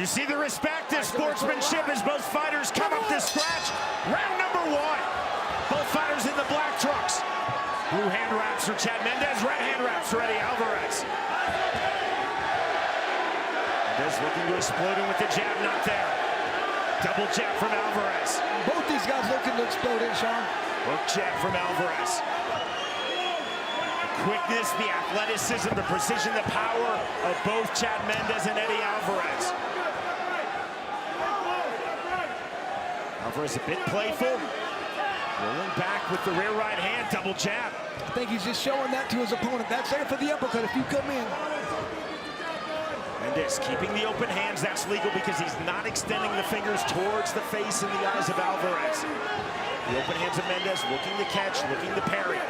You see the respect, the sportsmanship as both fighters come up to scratch. Round number 1. Both fighters in the black trunks. Blue hand wraps for Chad Mendes, red hand wraps for Eddie Alvarez. Mendes looking to explode him with the jab, not there. Double jab from Alvarez. Both these guys looking to explode in, Sean. Hook jab from Alvarez. The quickness, the athleticism, the precision, the power of both Chad Mendes and Eddie Alvarez. Alvarez a bit playful. Rolling back with the rear right hand, double jab. I think he's just showing that to his opponent. That's there for the uppercut if you come in. Mendes keeping the open hands. That's legal because he's not extending the fingers towards the face and the eyes of Alvarez. The open hands of Mendes looking to catch, looking to parry.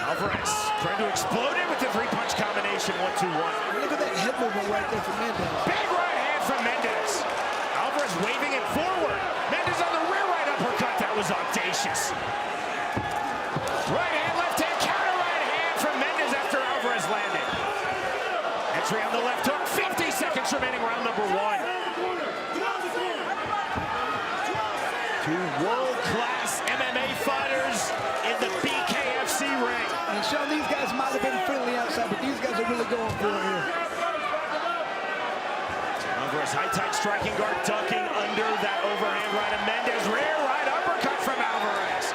Alvarez trying to explode it with the 3-punch combination, 1-2-1. Look at that head movement right there from Mendes. Big right hand from Mendes. Alvarez waving it forward. Mendes on the rear right uppercut. That was audacious. Right hand, left hand, counter right hand from Mendes after Alvarez landed. Entry on the left hook. 50 seconds remaining, round number 1. Two world-class MMA fighters in the BKFC ring. And Sean, these guys might have been friendly outside, but these guys are really going for it here. Alvarez, high tight striking guard, ducking under that overhand right of Mendes. Rear right uppercut from Alvarez.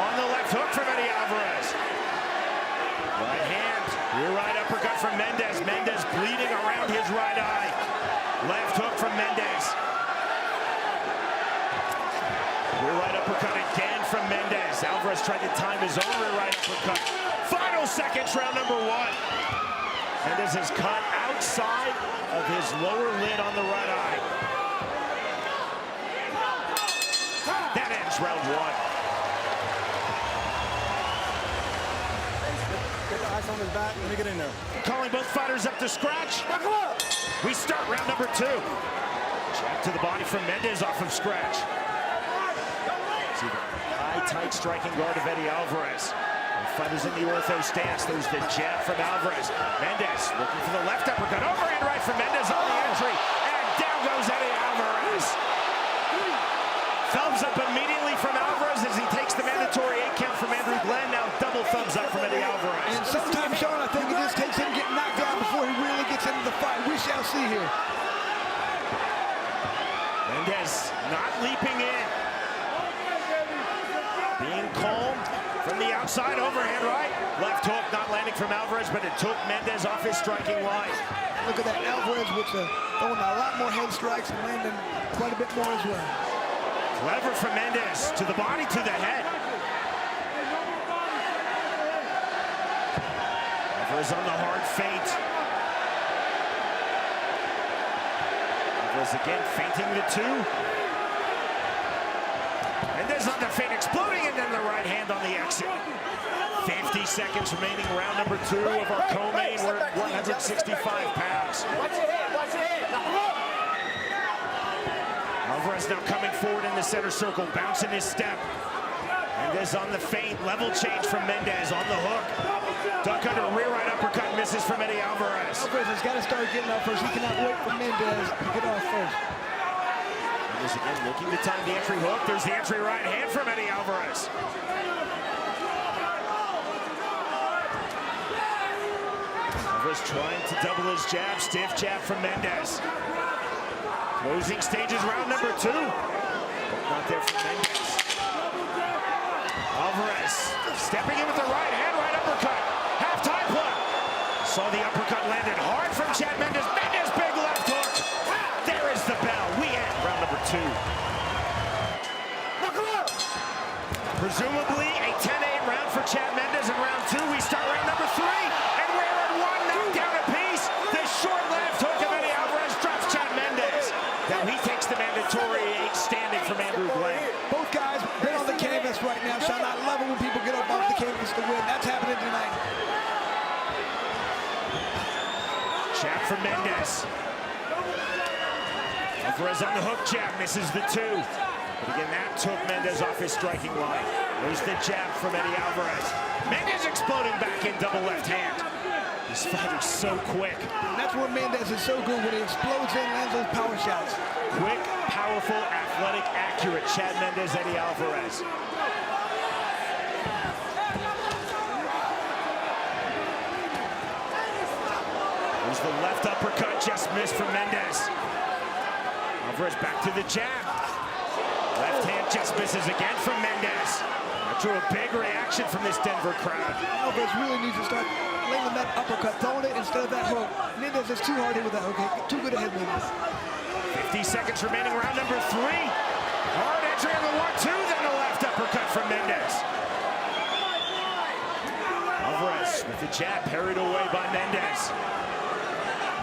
On the left hook from Eddie Alvarez. Right hand, rear right uppercut from Mendes. Mendes bleeding around his right eye. Left hook from Mendes. Rear right uppercut again from Mendes. Alvarez tried to time his own rear right uppercut. Final seconds, round number 1. Mendes is cut outside of his lower lid on the right eye. That ends round 1. Get the ice on his back. Let me get in there. Calling both fighters up to scratch. We start round number 2. Jab to the body from Mendes off of scratch. See the high, tight striking guard of Eddie Alvarez. Fighters in the ortho stance. There's the jab from Alvarez. Mendes looking for the left uppercut. Overhand right from Mendes on the entry. And down goes Eddie Alvarez. Thumbs up immediately from Alvarez as he takes the mandatory 8 count from Andrew Glenn. Now double thumbs up from Eddie Alvarez. And sometimes, Sean, I think it just takes him getting knocked down before he really gets into the fight. We shall see here. Mendes not leaping in. Being calm from the outside, overhand right. Left hook not landing from Alvarez, but it took Mendes off his striking line. Look at that, Alvarez with throwing a lot more head strikes and landing quite a bit more as well. Clever from Mendes, to the body, to the head. Alvarez on the hard feint. Alvarez again feinting the 2. Mendes on the feint, exploding, and then the right hand on the exit. 50 seconds remaining, round number 2 of our co-main. We're at 165 pounds. Watch your head, watch your head. Alvarez now coming forward in the center circle, bouncing his step. Mendes on the feint, level change from Mendes on the hook. Duck under, rear right uppercut, misses from Eddie Alvarez. Alvarez has got to start getting off first. He cannot wait for Mendes to get off first. Mendes again looking to time the entry hook. There's the entry right hand from Eddie Alvarez. Alvarez trying to double his jab, stiff jab from Mendes. Closing stages, round number 2. Not there for Mendes. Alvarez stepping in with the right hand, right uppercut. Half-time play. Saw the uppercut landed hard from Chad Mendes. Mendes, big left hook. There is the bell. We end round number 2. Presumably a 10-8 round for Chad Mendes in round 2. We start round number 3, and we're at 1 knockdown apiece. The short left hook of Eddie Alvarez drops Chad Mendes. Now he takes the mandatory 8 standing from Andrew Glenn. Both guys been on the canvas right now, Sean. I love it when people get up off the canvas to win. That's happening tonight. Jab from Mendes. Alvarez on the hook jab, misses the 2. But again, that took Mendes off his striking line. There's the jab from Eddie Alvarez. Mendes exploding back in double left hand. This fighter's so quick. That's where Mendes is so good when he explodes in and lands those power shots. Quick, powerful, athletic, accurate. Chad Mendes, Eddie Alvarez. There's the left uppercut, just missed from Mendes. Alvarez back to the jab. Left hand just misses again from Mendes. That drew a big reaction from this Denver crowd. Alvarez really needs to start landing that uppercut, throwing it instead of that hook. Mendes is too hard here with that hook. Too good a head movement. 50 seconds remaining, round number 3. Hard entry on the 1-2, then the left uppercut from Mendes. Alvarez with the jab parried away by Mendes.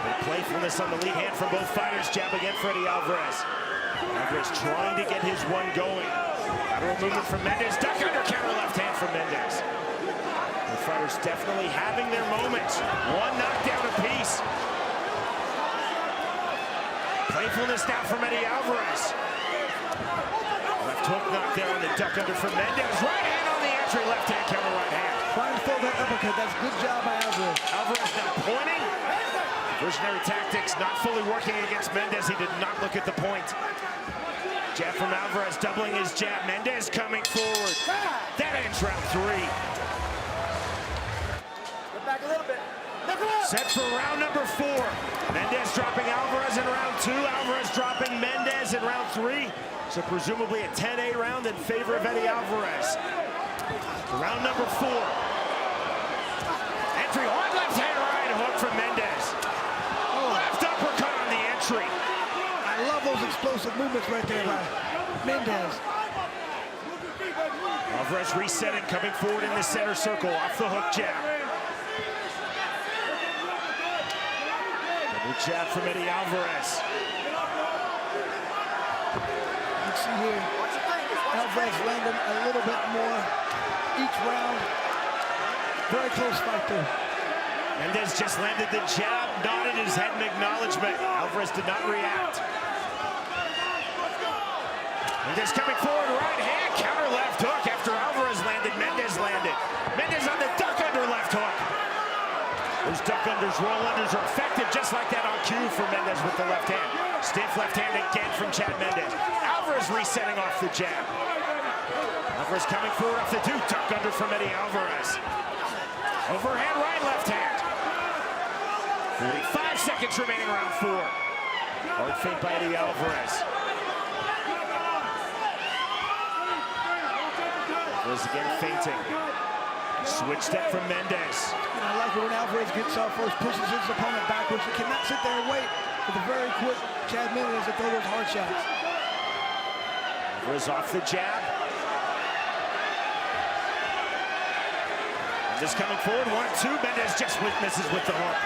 The playfulness on the lead hand from both fighters. Jab again for Eddie Alvarez. Alvarez trying to get his one going. Lateral movement from Mendes. Duck under counter left hand from Mendes. The fighters definitely having their moments. One knockdown apiece. Playfulness now from Eddie Alvarez. Left hook knocked there on the duck under from Mendes. Right hand on the entry, left hand counter right hand. Trying to throw that uppercut. That's a good job by Alvarez. Alvarez now pointing. Versionary tactics not fully working against Mendes. He did not look at the point. Jab from Alvarez doubling his jab. Mendes coming forward. That ends round 3. Get back a little bit. Set for round number 4. Mendes dropping Alvarez in round 2. Alvarez dropping Mendes in round 3. So presumably a 10-8 round in favor of Eddie Alvarez. Round number 4. Entry hard left hand right hook from Mendes. Left uppercut on the entry. I love those explosive movements right there by Mendes. Alvarez resetting, coming forward in the center circle, off the hook jab. Double jab from Eddie Alvarez. You can see here, Alvarez landing a little bit more each round. Very close fight there. Mendes just landed the jab, nodded his head in acknowledgement. Alvarez did not react. Mendes coming forward, right hand, counter left hook after Alvarez landed, Mendes landed. Mendes on the duck under left hook. Those duck unders, roll unders are effective just like that on cue for Mendes with the left hand. Stiff left hand again from Chad Mendes. Alvarez resetting off the jab. Alvarez coming forward off the duck under from Eddie Alvarez. Overhand right, left hand. 45 seconds remaining, round 4. Hard feint by Eddie Alvarez. Alvarez again feinting. Switch step from Mendes. I like it when Alvarez gets up first, pushes his opponent backwards. He cannot sit there and wait for the very quick Chad Mendes to throw those hard shots. Alvarez off the jab. Mendes coming forward, 1-2. Mendes just misses with the hook.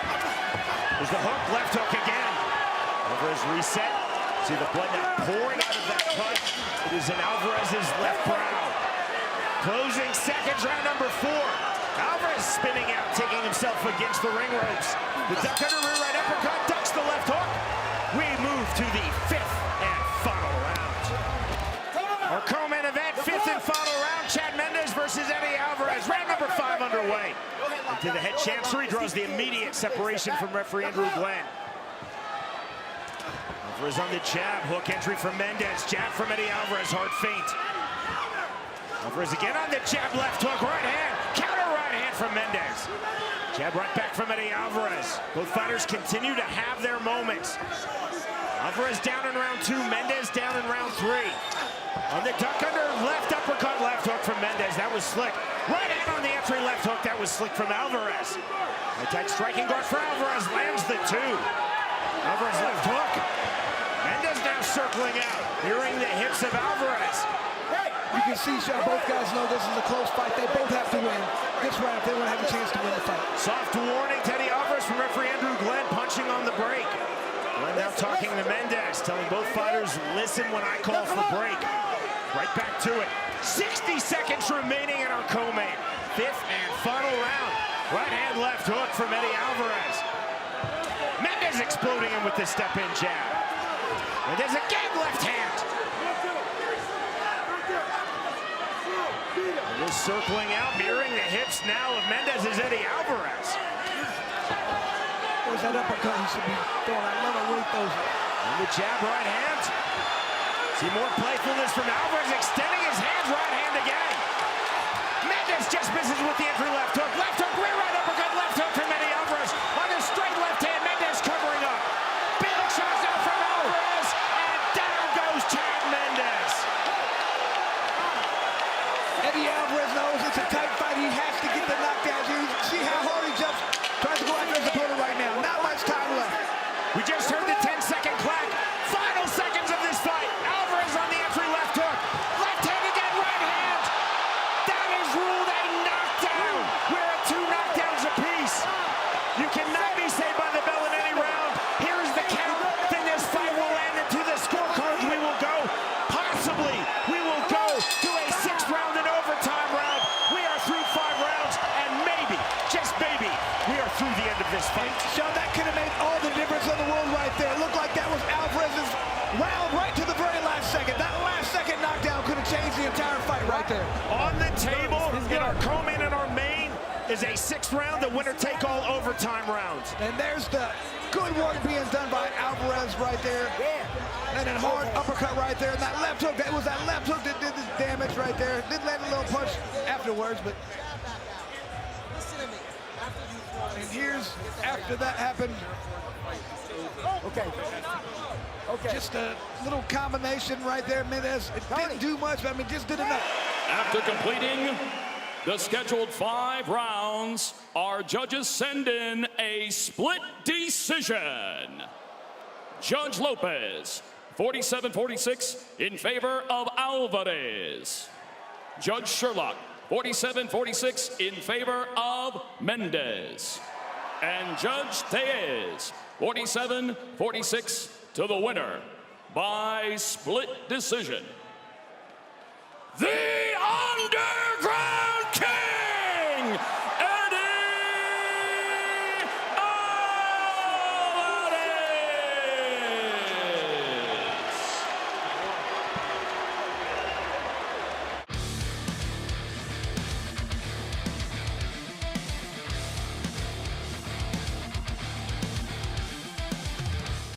There's the hook, left hook again. Alvarez reset. See the blood now pouring out of that cut. It is in Alvarez's left brow. Closing seconds, round number 4. Alvarez spinning out, taking himself against the ring ropes. The duck under rear right uppercut, ducks the left hook. We move to the 5th and final round. Our co-main event, 5th and final round, Chad Mendes versus Eddie Alvarez. Round number 5 underway. Into the head chancery, draws the immediate separation from referee Andrew Glenn. Alvarez on the jab, hook entry from Mendes, jab from Eddie Alvarez, hard feint. Alvarez again on the jab, left hook, right hand, counter right hand from Mendes. Jab right back from Eddie Alvarez. Both fighters continue to have their moments. Alvarez down in round 2, Mendes down in round 3. On the duck under, left uppercut, left hook from Mendes. That was slick. Right hand on the entry, left hook. That was slick from Alvarez. High-tech striking guard for Alvarez. Lands the 2. Alvarez left hook. Mendes now circling out, hearing the hips of Alvarez. You can see, Sean, both guys know this is a close fight. They both have to win this round if they want to have a chance to win the fight. Soft warning to Eddie Alvarez from referee Andrew Glenn, punching on the break. Glenn now talking to Mendes, telling both fighters, listen when I call for break. Right back to it. 60 seconds remaining in our co-main. 5th and final round. Right hand, left hook from Eddie Alvarez. Mendes exploding him with the step-in jab. Mendes again, left hand. Mendes circling out, mirroring the hips now of Mendes is Eddie Alvarez. Where's that uppercut he should be throwing? I love it when he throws it. And the jab right hand. See more playfulness from Alvarez, extending his hands, right hand again. Mendes just misses with the entry left hook. Left hook, rear right uppercut, left hook from Eddie Alvarez. On the straight left hand, Mendes covering up. Big shots out from Alvarez, and down goes Chad Mendes. Eddie Alvarez knows it's a tight fight. He has to get the knockdown. You see how hard he jumps, tries to go after his opponent right now. Not much time left. We just heard the 10-second clack. Final seconds of this fight. Alvarez on the entry left hook. Left hand again, right hand. That is ruled a knockdown. We're at 2 knockdowns apiece. You cannot be saved by the bell in any round. Here's the count. Then this fight will end into the scorecards. We will go. Possibly, we will go to a 6th round and overtime round. We are through 5 rounds, and maybe, just maybe, we are through the end of this fight. Sean, that could have made all the difference in the world right there. It looked like that was Alvarez's round right to the very last second. That last second knockdown could have changed the entire fight right there. On the table, in our co-main and our main, is a 6th round, the winner-take-all overtime round. And there's the good work being done by Alvarez right there. And then hard uppercut right there. And that left hook, that was that left hook that did the damage right there. Did land a little punch afterwards, but. And here's, after that happened. Okay. Just a little combination right there, Mendes. It didn't do much, but I mean, just did enough. After completing the scheduled 5 rounds, our judges send in a split decision. Judge Lopez, 47-46 in favor of Alvarez. Judge Sherlock, 47-46 in favor of Mendes. And Judge Tellez, 47-46 to the winner by split decision. The Underground